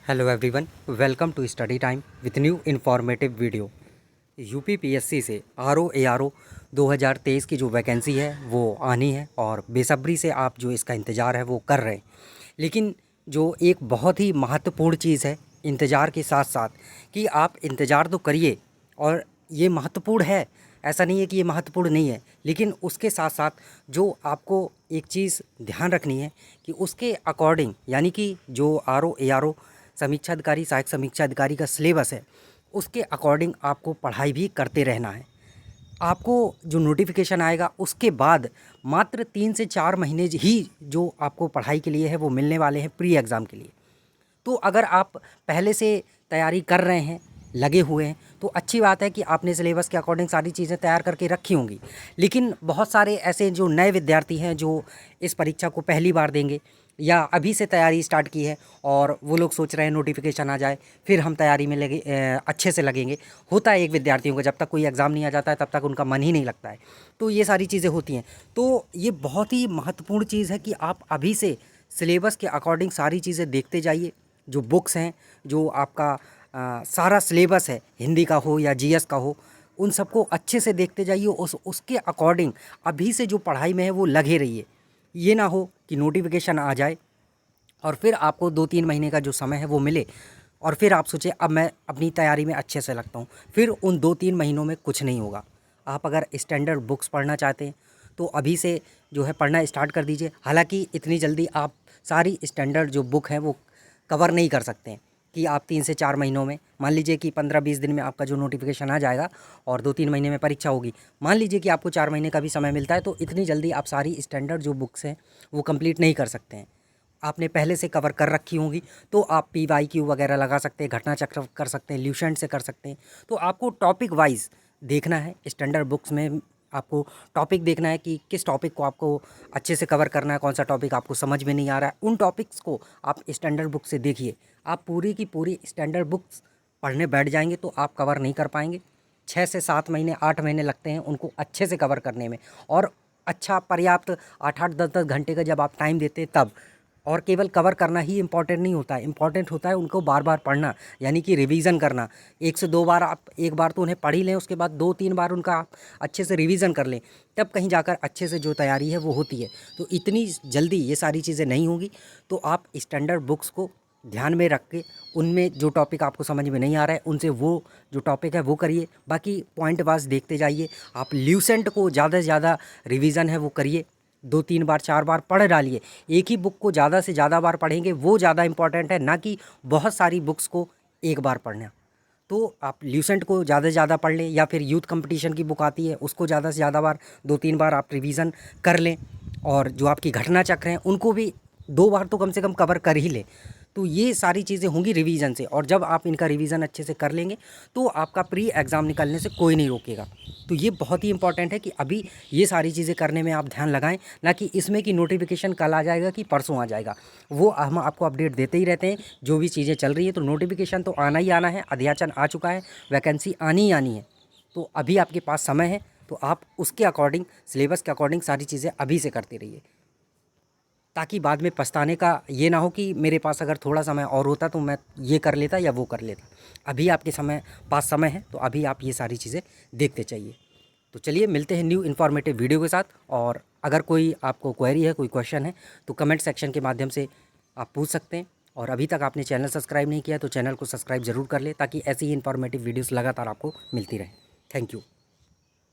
Hello everyone, welcome to study time with new informative video. UPPSC से RO ARO 2023 की जो vacancy है वो आनी है और बेसब्री से आप जो इसका इंतज़ार है वो कर रहे हैं। लेकिन जो एक बहुत ही महत्वपूर्ण चीज़ है इंतज़ार के साथ साथ कि आप इंतज़ार तो करिए, और ये महत्वपूर्ण है, ऐसा नहीं है कि ये महत्वपूर्ण नहीं है, लेकिन उसके साथ साथ जो आपको एक चीज़ ध्यान रखनी है कि उसके अकॉर्डिंग, यानी कि जो आरओ एआरओ समीक्षा अधिकारी, सहायक समीक्षा अधिकारी का सिलेबस है उसके अकॉर्डिंग आपको पढ़ाई भी करते रहना है। आपको जो नोटिफिकेशन आएगा उसके बाद मात्र 3 से 4 महीने ही जो आपको पढ़ाई के लिए है वो मिलने वाले हैं प्री एग्ज़ाम के लिए। तो अगर आप पहले से तैयारी कर रहे हैं, लगे हुए हैं, तो अच्छी बात है कि आपने सिलेबस के अकॉर्डिंग सारी चीज़ें तैयार करके रखी होंगी। लेकिन बहुत सारे ऐसे जो नए विद्यार्थी हैं जो इस परीक्षा को पहली बार देंगे या अभी से तैयारी स्टार्ट की है और वो लोग सोच रहे हैं नोटिफिकेशन आ जाए फिर हम तैयारी में लगे, अच्छे से लगेंगे। होता है एक विद्यार्थियों का, जब तक कोई एग्ज़ाम नहीं आ जाता है तब तक उनका मन ही नहीं लगता है। तो ये सारी चीज़ें होती हैं। तो ये बहुत ही महत्वपूर्ण चीज़ है कि आप अभी से सिलेबस के अकॉर्डिंग सारी चीज़ें देखते जाइए। जो बुक्स हैं, जो आपका सारा सिलेबस है, हिंदी का हो या जीएस का हो, उन सबको अच्छे से देखते जाइए। उसके अकॉर्डिंग अभी से जो पढ़ाई में है वो लगे रहिए। ये ना हो कि नोटिफिकेशन आ जाए और फिर आपको 2-3 महीने का जो समय है वो मिले और फिर आप सोचें अब मैं अपनी तैयारी में अच्छे से लगता हूँ, फिर उन 2-3 महीनों में कुछ नहीं होगा। आप अगर स्टैंडर्ड बुक्स पढ़ना चाहते हैं तो अभी से जो है पढ़ना स्टार्ट कर दीजिए। हालांकि इतनी जल्दी आप सारी स्टैंडर्ड जो बुक है वो कवर नहीं कर सकते हैं कि आप 3 से 4 महीनों में, मान लीजिए कि 15-20 दिन में आपका जो नोटिफिकेशन आ जाएगा और 2-3 महीने में परीक्षा होगी, मान लीजिए कि आपको 4 महीने का भी समय मिलता है, तो इतनी जल्दी आप सारी स्टैंडर्ड जो बुक्स हैं वो कंप्लीट नहीं कर सकते हैं। आपने पहले से कवर कर रखी होंगी तो आप पीवाईक्यू वगैरह लगा सकते हैं, घटना चक्र कर सकते हैं, ल्यूसेंट से कर सकते हैं। तो आपको टॉपिक वाइज देखना है स्टैंडर्ड बुक्स में। आपको टॉपिक देखना है कि किस टॉपिक को आपको अच्छे से कवर करना है, कौन सा टॉपिक आपको समझ में नहीं आ रहा है, उन टॉपिक्स को आप स्टैंडर्ड बुक से देखिए। आप पूरी की पूरी स्टैंडर्ड बुक्स पढ़ने बैठ जाएंगे तो आप कवर नहीं कर पाएंगे। 6 से 7 महीने, 8 महीने लगते हैं उनको अच्छे से कवर करने में। और अच्छा पर्याप्त 8-8, 10-10 घंटे का जब आप टाइम देते हैं तब। और केवल कवर करना ही इम्पॉर्टेंट नहीं होता है, इम्पॉर्टेंट होता है उनको बार बार पढ़ना, यानी कि रिवीजन करना। 1 से 2 बार आप, एक बार तो उन्हें पढ़ ही लें, उसके बाद 2-3 बार उनका आप अच्छे से रिवीजन कर लें, तब कहीं जाकर अच्छे से जो तैयारी है वो होती है। तो इतनी जल्दी ये सारी चीज़ें नहीं होगी। तो आप स्टैंडर्ड बुक्स को ध्यान में रख के उनमें जो टॉपिक आपको समझ में नहीं आ रहा है उनसे वो जो टॉपिक है वो करिए। बाकी पॉइंट वाइज देखते जाइए। आप ल्यूसेंट को ज़्यादा से ज़्यादा रिवीजन है वो करिए, 2-3 बार 4 बार पढ़ डालिए। एक ही बुक को ज़्यादा से ज़्यादा बार पढ़ेंगे वो ज़्यादा इंपॉर्टेंट है, ना कि बहुत सारी बुक्स को एक बार पढ़ना। तो आप ल्यूसेंट को ज़्यादा से ज़्यादा पढ़ लें, या फिर यूथ कंपटीशन की बुक आती है उसको ज़्यादा से ज़्यादा बार, 2-3 बार आप रिवीजन कर लें। और जो आपकी घटना चक्र हैं उनको भी 2 बार तो कम से कम कवर कर ही लें। तो ये सारी चीज़ें होंगी रिवीजन से, और जब आप इनका रिवीजन अच्छे से कर लेंगे तो आपका प्री एग्ज़ाम निकलने से कोई नहीं रोकेगा। तो ये बहुत ही इंपॉर्टेंट है कि अभी ये सारी चीज़ें करने में आप ध्यान लगाएं, ना कि इसमें कि नोटिफिकेशन कल आ जाएगा कि परसों आ जाएगा। वो हम आपको अपडेट देते ही रहते हैं जो भी चीज़ें चल रही है। तो नोटिफिकेशन तो आना ही आना है, अध्याचन आ चुका है, वैकेंसी आनी ही आनी है। तो अभी आपके पास समय है, तो आप उसके अकॉर्डिंग, सिलेबस के अकॉर्डिंग सारी चीज़ें अभी से करते रहिए, ताकि बाद में पछताने का ये ना हो कि मेरे पास अगर थोड़ा समय और होता तो मैं ये कर लेता या वो कर लेता। अभी आपके पास समय है, तो अभी आप ये सारी चीज़ें देखते चाहिए। तो चलिए मिलते हैं न्यू इन्फॉर्मेटिव वीडियो के साथ। और अगर कोई आपको क्वेरी है, कोई क्वेश्चन है, तो कमेंट सेक्शन के माध्यम से आप पूछ सकते हैं। और अभी तक आपने चैनल सब्सक्राइब नहीं किया तो चैनल को सब्सक्राइब ज़रूर कर ले, ताकि ऐसी ही इन्फॉर्मेटिव वीडियोज़ लगातार आपको मिलती रहे। Thank you.